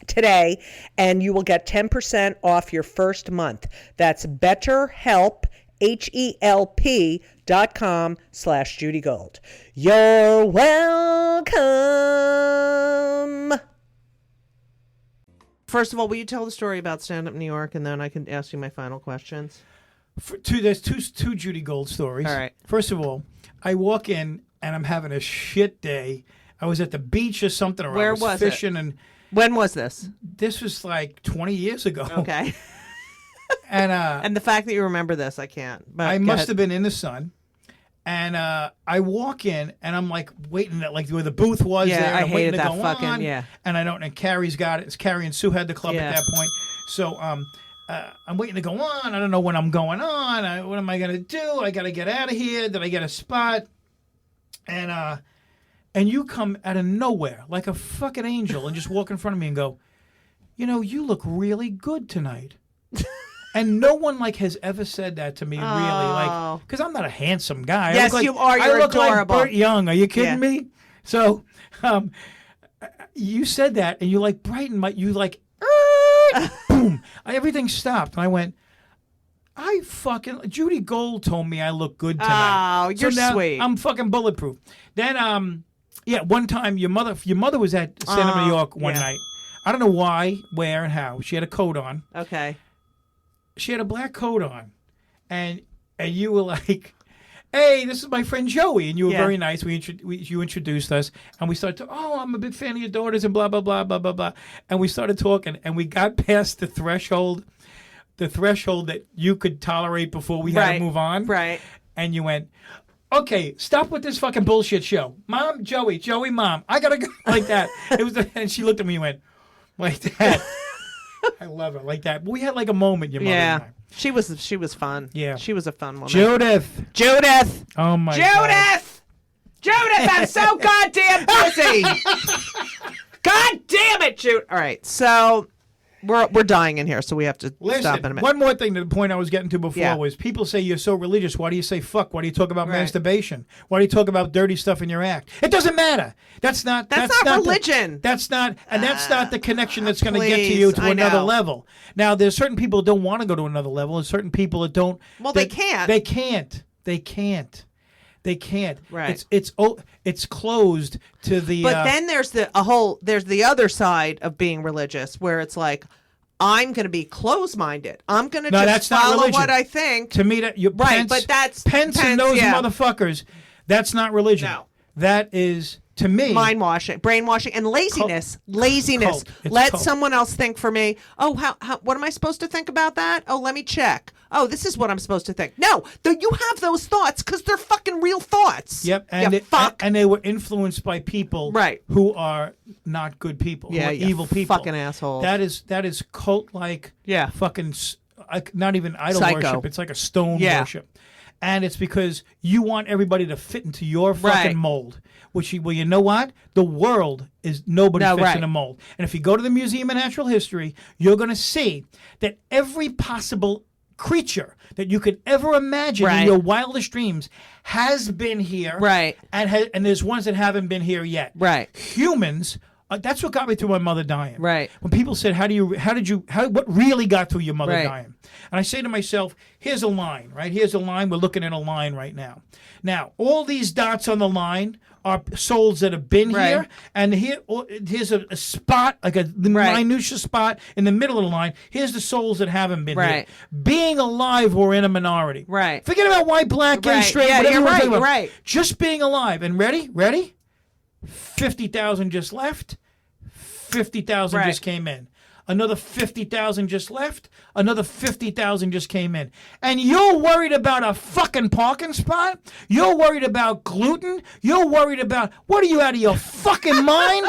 today, and you will get 10% off your first month. That's BetterHelp, HELP.com/JudyGold. You're welcome. First of all, will you tell the story about Stand Up New York, and then I can ask you my final questions? There's two Judy Gold stories. All right. First of all, I walk in and I'm having a shit day. I was at the beach or something, or Where I was fishing, and when was this? this was like 20 years ago. Okay. And the fact that you remember this, I can't. But I go must ahead. have been in the sun. And I walk in and I'm like waiting at like where the booth was. Yeah, there, and I I'm waiting hated to that go fucking on, yeah. And I don't. And Carrie's got it. It's Carrie and Sue had the club Yeah. at that point. So I'm waiting to go on. I don't know when I'm going on. What am I gonna do? I gotta get out of here. Did I get a spot? And you come out of nowhere like a fucking angel and just walk in front of me and go, you know, you look really good tonight. And no one like has ever said that to me, really, like, because I'm not a handsome guy. Yes, I look like, you are. You're I look adorable. like Burt Young. Are you kidding Yeah. me? So, you said that, and you like brightened my. You like, boom! Everything stopped, and I went. Judy Gold told me I look good tonight. Oh, you're so now sweet. I'm fucking bulletproof. Then, one time your mother was at Stand Up New York one night. I don't know why, where, and how. She had a coat on. Okay. She had a black coat on, and you were like, "Hey, this is my friend Joey," and you were very nice. You introduced us, and we started to, "Oh, I'm a big fan of your daughters," and blah blah blah blah blah blah, and we started talking, and we got past the threshold that you could tolerate before we had to move on, Right. And you went, "Okay, stop with this fucking bullshit show, Mom, Joey, Mom, I gotta go," like that. It was, and she looked at me and went, like that. I love her like that. But we had like a moment, your mother and I. She was fun. Yeah. She was a fun woman. Judith. Oh my God. Judith, I'm so goddamn busy. God damn it, Judith. All right, so we're dying in here, so we have to stop in a minute. One more thing to the point I was getting to before was people say you're so religious. Why do you say fuck? Why do you talk about masturbation? Why do you talk about dirty stuff in your act? It doesn't matter. That's not religion. That's not the connection that's going to get to you to another level. Now, there's certain people who don't want to go to another level, and certain people that don't. Well, they can't. They can't. They can't. Right. It's closed to the. But then there's the other side of being religious, where it's like, I'm going to be closed-minded. I'm going to just follow what I think. To me, that Pence, but that's Pence and those motherfuckers. That's not religion. No. That is To me, mind washing, brainwashing, and laziness. Laziness. Cult. It's Let cult. someone else think for me. Oh, how? What am I supposed to think about that? Oh, let me check. Oh, this is what I'm supposed to think. No, you have those thoughts because they're fucking real thoughts. Yep, and they were influenced by people who are not good people, who are evil people. Fucking assholes. That is cult-like. Yeah. Fucking not even idol Psycho. worship. It's like a stone worship. And it's because you want everybody to fit into your fucking mold. Well, you know what? The world is nobody fits in a mold. And if you go to the Museum of Natural History, you're going to see that every possible creature that you could ever imagine in your wildest dreams has been here. Right. And there's ones that haven't been here yet. Right. Humans. That's what got me through my mother dying. Right. When people said, what really got through your mother dying? And I say to myself, here's a line, right? Here's a line. We're looking at a line right now. Now, all these dots on the line are souls that have been here. And here's a spot, like a minutia spot in the middle of the line. Here's the souls that haven't been here. Being alive, we're in a minority. Right. Forget about white, black, gay, straight, whatever you're right. Just being alive. And ready? 50,000 just left. 50,000 just came in. Another 50,000 just left. Another 50,000 just came in. And you're worried about a fucking parking spot? You're worried about gluten? You're worried about... What are you, out of your fucking mind?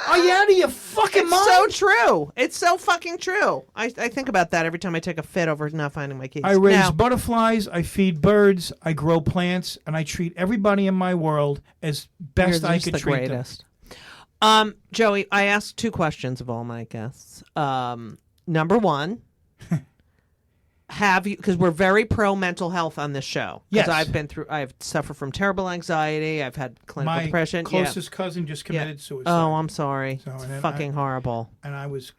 Are you out of your fucking mind? It's so true. It's so fucking true. I think about that every time I take a fit over not finding my keys. I raise butterflies, I feed birds, I grow plants, and I treat everybody in my world as best I could treat them. Joey, I asked 2 questions of all my guests. Number 1, have you, because we're very pro mental health on this show. Yes. I've suffered from terrible anxiety. I've had clinical depression. My closest cousin just committed suicide. Oh, I'm sorry. It's fucking horrible. And I was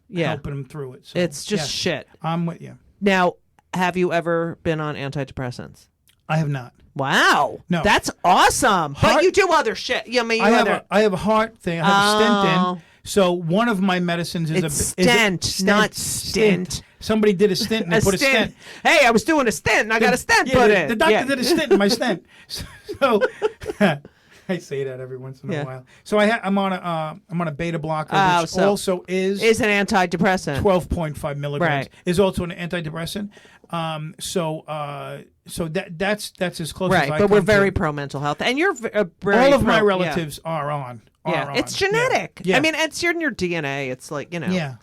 helping him through it. So, it's just shit. I'm with you. Now, have you ever been on antidepressants? I have not. Wow. No. That's awesome. But you do other shit. I have a heart thing. I have a stent in. So one of my medicines is stent, not stint. Somebody did a stint and they put a stent. Hey, I was doing a stent and I got a stent put in. The doctor did a stent in my stent. So I say that every once in a while. So I'm on a beta blocker, which also is an antidepressant. 12.5 milligrams. Right. Is also an antidepressant. So that's as close as I come. But we're very pro mental health, and you're all of my relatives are on. It's genetic. Yeah. I mean, it's in your DNA. It's like, Yeah.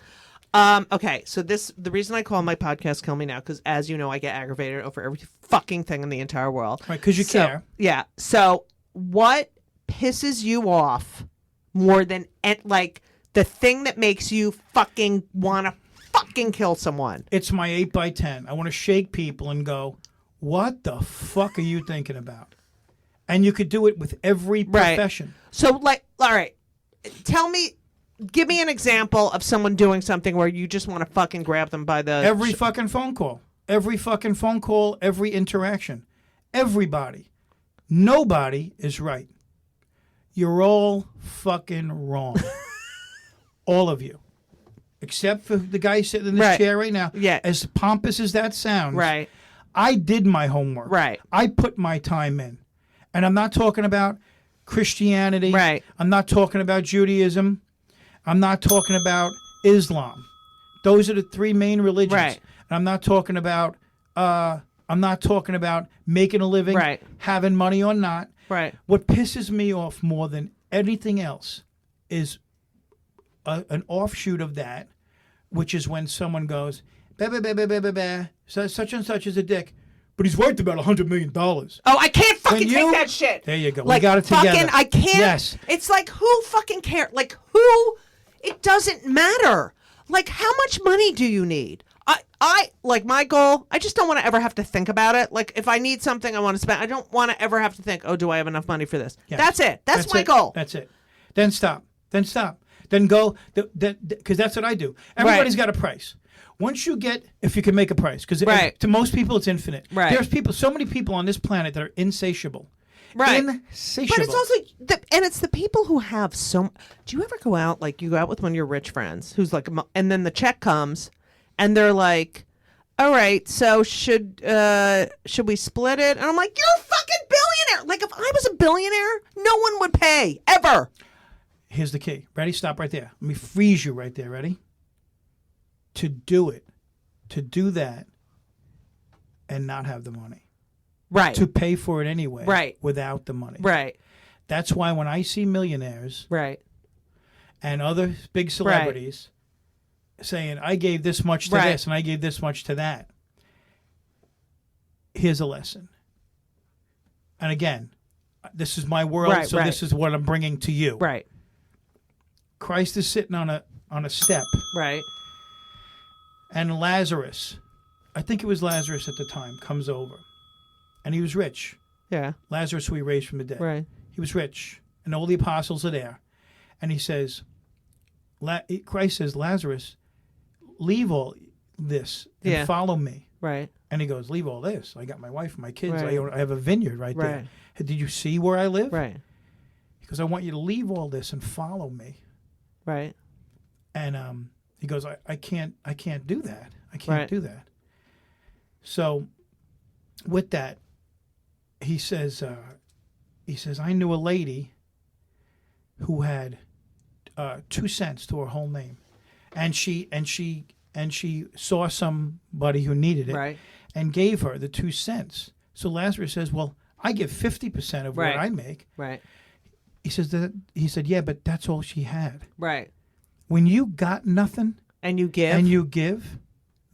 Okay, so the reason I call my podcast "Kill Me Now" because, as you know, I get aggravated over every fucking thing in the entire world. Right, because you care. Yeah. So, what pisses you off more than the thing that makes you fucking want to fucking kill someone? It's my 8x10. I want to shake people and go, what the fuck are you thinking about? And you could do it with every profession. Right. So, all right, give me an example of someone doing something where you just want to fucking grab them by the... Every fucking phone call. Every interaction. Everybody. Nobody is right. You're all fucking wrong. All of you. Except for the guy sitting in this chair right now. Yeah. As pompous as that sounds. Right. I did my homework. Right. I put my time in. And I'm not talking about Christianity. Right. I'm not talking about Judaism. I'm not talking about Islam. Those are the 3 main religions. Right. And I'm not talking about making a living, having money or not. Right. What pisses me off more than anything else is an offshoot of that, which is when someone goes, such and such is a dick, but he's worth about $100 million. Oh, I can't fucking take that shit. There you go. We got it together. I can't. Yes. It's like, who fucking cares? Like, who? It doesn't matter. Like, how much money do you need? I like my goal. I just don't want to ever have to think about it. Like, if I need something I want to spend, I don't want to ever have to think, oh, do I have enough money for this? Yes. That's it. That's my goal. That's it. Then stop. Then go, because that's what I do. Everybody's got a price. Once you get, if you can make a price, because to most people it's infinite. Right. There's so many people on this planet that are insatiable. Right. Insatiable. But it's also, it's the people who have so. Do you ever go out, like you go out with one of your rich friends who's like, and then the check comes, and they're like, all right, so should we split it? And I'm like, you're a fucking billionaire. Like, if I was a billionaire, no one would pay, ever. Here's the key. Ready? Stop right there. Let me freeze you right there. Ready? To do it, to do that, and not have the money. Right. To pay for it anyway. Right. Without the money. Right. That's why when I see millionaires Right. and other big celebrities saying, I gave this much to this and I gave this much to that, here's a lesson. And again, this is my world, so this is what I'm bringing to you. Right. Christ is sitting on a step. Right. And Lazarus, I think it was Lazarus at the time, comes over. And he was rich. Yeah. Lazarus, who he raised from the dead. Right. He was rich. And all the apostles are there. And he says, Christ says, Lazarus, leave all this and follow me. Right. And he goes, leave all this. I got my wife and my kids. I have a vineyard right there. Did you see where I live? Right. He goes, I want you to leave all this and follow me. Right. And he goes, I can't do that. I can't do that. So with that, he says, I knew a lady who had 2 cents to her whole name, and she saw somebody who needed it, and gave her the 2 cents. So Lazarus says, well, I give 50% of what I make. Right. He said, yeah, but that's all she had. Right. When you got nothing and you give,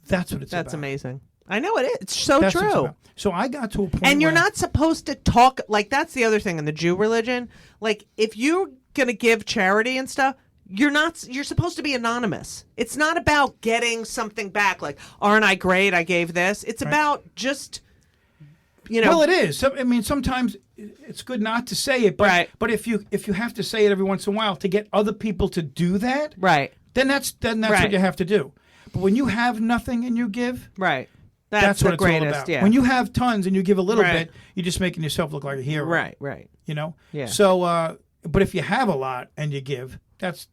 that's what it's about. That's amazing. I know it is. It's so true. So I got to a point and you're where not supposed to talk, like, that's the other thing in the Jew religion. Like, if you're going to give charity and stuff, you're supposed to be anonymous. It's not about getting something back. Like, aren't I great? I gave this. It's about just, Well, it is. I mean, sometimes it's good not to say it, but if you have to say it every once in a while to get other people to do that, then that's what you have to do. But when you have nothing and you give, that's what it's all about. Yeah. When you have tons and you give a little bit, you're just making yourself look like a hero. Right. You know? Yeah. So, but if you have a lot and you give, there's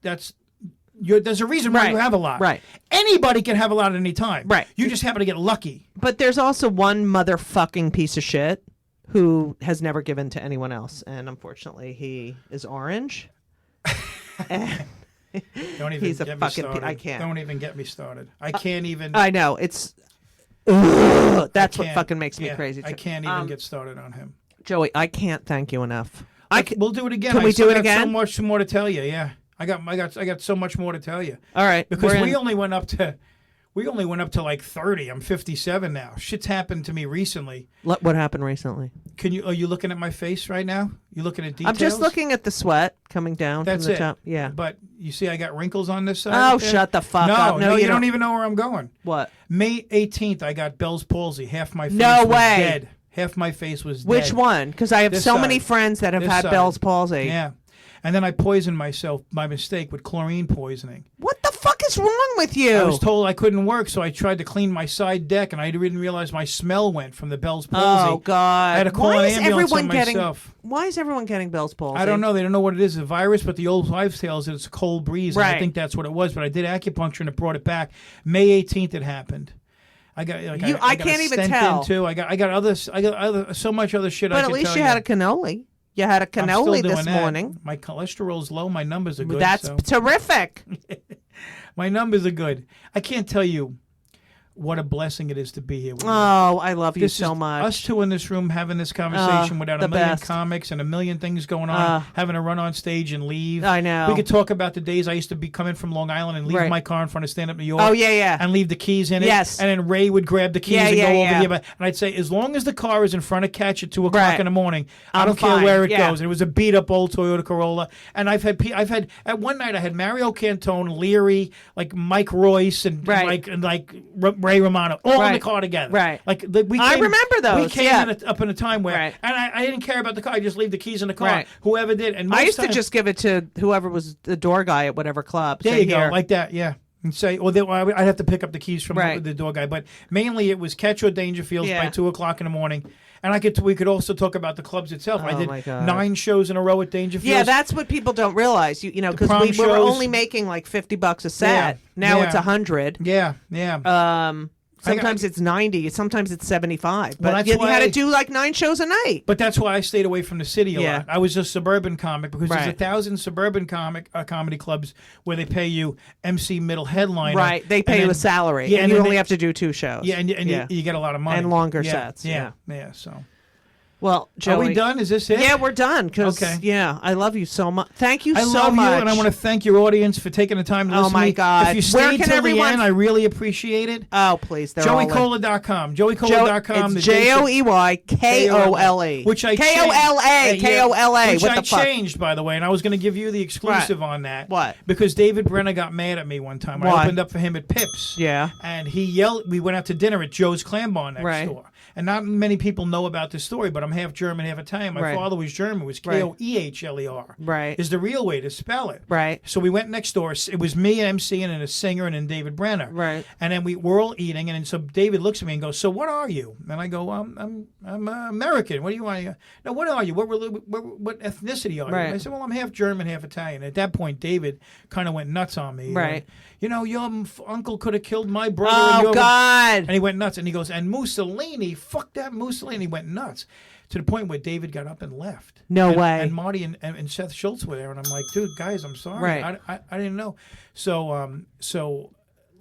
a reason why you have a lot. Right. Anybody can have a lot at any time. Right. You just happen to get lucky. But there's also one motherfucking piece of shit who has never given to anyone else, and unfortunately, he is orange. And don't even he's a get fucking. me started. I can't. Don't even get me started. I can't even. I know it's. That's what fucking makes me crazy. I can't even get started on him. Joey, I can't thank you enough. We'll do it again. Can we do it again? So much more to tell you. Yeah, I got so much more to tell you. All right, because we only went up to like 30. I'm 57 now. Shit's happened to me recently. What happened recently? Are you looking at my face right now? You looking at details? I'm just looking at the sweat coming down from the top. Yeah. But you see, I got wrinkles on this side. Oh, shut the fuck up! No, you don't even know where I'm going. What? May 18th, I got Bell's palsy. Half my face was dead. Half my face was dead. Which one? Because I have so many friends that have had Bell's palsy. Yeah. And then I poisoned myself by mistake with chlorine poisoning. What the fuck is wrong with you? I was told I couldn't work, so I tried to clean my side deck, and I didn't realize my smell went from the Bell's palsy. Oh, God. I had to call an ambulance on myself. Why is everyone getting Bell's palsy? I don't know. They don't know what it is, a virus, but the old wives' tale is it's a cold breeze. And I think that's what it was, but I did acupuncture, and it brought it back. May 18th it happened. I got. I can't even tell. Too. I got so much other shit. But at least you had a cannoli. You had a cannoli this morning. My cholesterol's low. My numbers are good. That's terrific. My numbers are good. I can't tell you what a blessing it is to be here with you. Oh, I love you so much. Us two in this room having this conversation without a million comics and a million things going on, having to run on stage and leave. I know. We could talk about the days I used to be coming from Long Island and leave my car in front of Stand Up New York. Oh, yeah. And leave the keys in it. Yes. And then Ray would grab the keys and go over here. And I'd say, as long as the car is in front of Catch at 2 o'clock in the morning, I don't care where it goes. And it was a beat up old Toyota Corolla. And I've had at one night I had Mario Cantone, Leary, like Mike Royce, and like Ray Romano. All in the car together. Right. I remember those. We came up in a time where, and I didn't care about the car. I just leave the keys in the car. Right. Whoever did. And I used to just give it to whoever was the door guy at whatever club. There you go. Like that, yeah. And say, I'd have to pick up the keys from the door guy. But mainly it was Catch or Dangerfields by 2 o'clock in the morning. And we could also talk about the clubs itself. I did 9 shows in a row at Dangerfields. Yeah, that's what people don't realize. Because we were only making like $50 a set. Now it's $100. Yeah. Sometimes it's 90. Sometimes it's 75. But that's you why had to do like 9 shows a night. But that's why I stayed away from the city a Yeah. lot. I was a suburban comic because there's Right. 1,000 suburban comedy clubs where they pay you MC middle headliner. Right. They pay and you then- a salary. Yeah, and you then only they- have to do 2 shows. Yeah, and you get a lot of money. And longer Yeah, sets, Yeah, so. Well, Joey. Are we done? Is this it? Yeah, we're done. Okay. Yeah, I love you so much. Thank you I so love much. you, and I want to thank your audience for taking the time to listen my to me. God. If you Where stayed can till everyone- the end, I really appreciate it. Oh, please. They're all in. JoeyKola.com. JoeyKola.com. It's JoeyKola. Which I KOLA. KOLA. Which What I the fuck? changed, by the way, and I was going to give you the exclusive on that. What? Because David Brenner got mad at me one time. Why? I opened up for him at Pips. Yeah. And he yelled. We went out to dinner at Joe's Clam Bar next Right. door. And not many people know about this story, but I'm half German, half Italian. My Right. father was German. It was Right. Koehler. Right. Is the real way to spell it. Right. So we went next door. It was me, MC, and then a singer, and then David Brenner. Right. And then we were all eating, and then so David looks at me and goes, "So what are you?" And I go, "I'm American. What do you want?" No, what are you? What ethnicity are you? Right. And I said, "Well, I'm half German, half Italian." At that point, David kind of went nuts on me. He Right. went, your uncle could have killed my brother. Oh, and your-" God. And he went nuts, and he goes, "And Mussolini, fuck that Mussolini." He went nuts to the point where David got up and left. No And- way. And Marty and Seth Schultz were there, and I'm like, "Dude, guys, I'm sorry. Right. I didn't know." So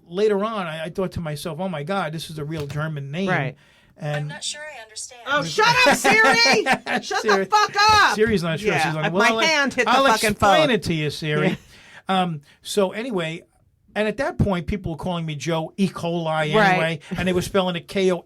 later on, I thought to myself, "Oh my God, this is a real German name." Right. And Not sure I understand. Oh, shut up, Siri! Shut the fuck up! Siri's not sure. Yeah, She's like, my hand hit the I'll fucking explain phone. it to you, Siri. So anyway. And at that point, people were calling me Joe E. Coli anyway, and they were spelling it Kohler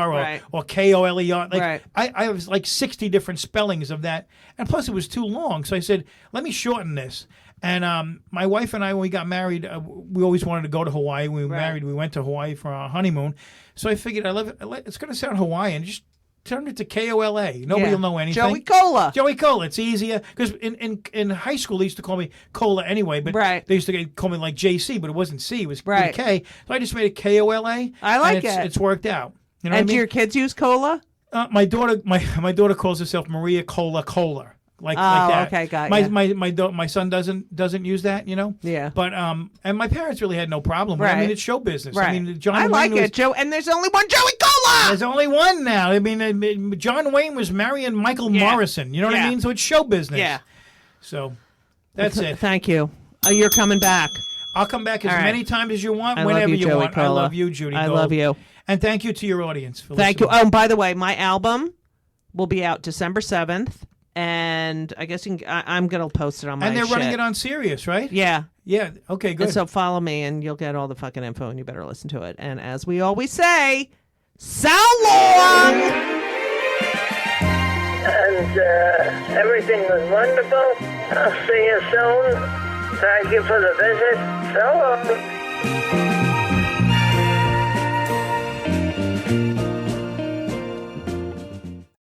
Right. or Koler. Like Right. I was like 60 different spellings of that, and plus it was too long. So I said, let me shorten this. And my wife and I, when we got married, we always wanted to go to Hawaii. When we were married, we went to Hawaii for our honeymoon. So I figured, it's going to sound Hawaiian. Just turn it to Kola. Nobody will know anything. Joey Kola. Joey Kola. It's easier because in high school they used to call me Kola anyway, but Right. they used to call me like JC, but it wasn't C. It was with a Right. K. So I just made it Kola. I like and it. It's worked out. You know And what I do mean? your kids use cola? My daughter calls herself Maria Kola. Like that. Okay, got my ya. my son doesn't use that, Yeah. But and my parents really had no problem with it. I Right. mean, it's show business. Right. I mean, John I Wayne like was, it, Joe. And there's only one Joey Kola. There's only one now. I mean, John Wayne was marrying Michael Morrison. You know what I Yeah. mean? So it's show business. Yeah. So that's it. Thank you. You're coming back. I'll come back as All right. many times as you want, I whenever love you, Joey want. I Kola. love you, Judy I Gold. love you. And thank you to your audience for Thank you. listening. Oh, and by the way, my album will be out December 7th. And I guess I'm going to post it on my And they're running shit. it on Sirius, right? Yeah. Yeah. Okay, good. And so follow me and you'll get all the fucking info and you better listen to it. And as we always say, so long! And everything was wonderful. I'll see you soon. Thank you for the visit. So long.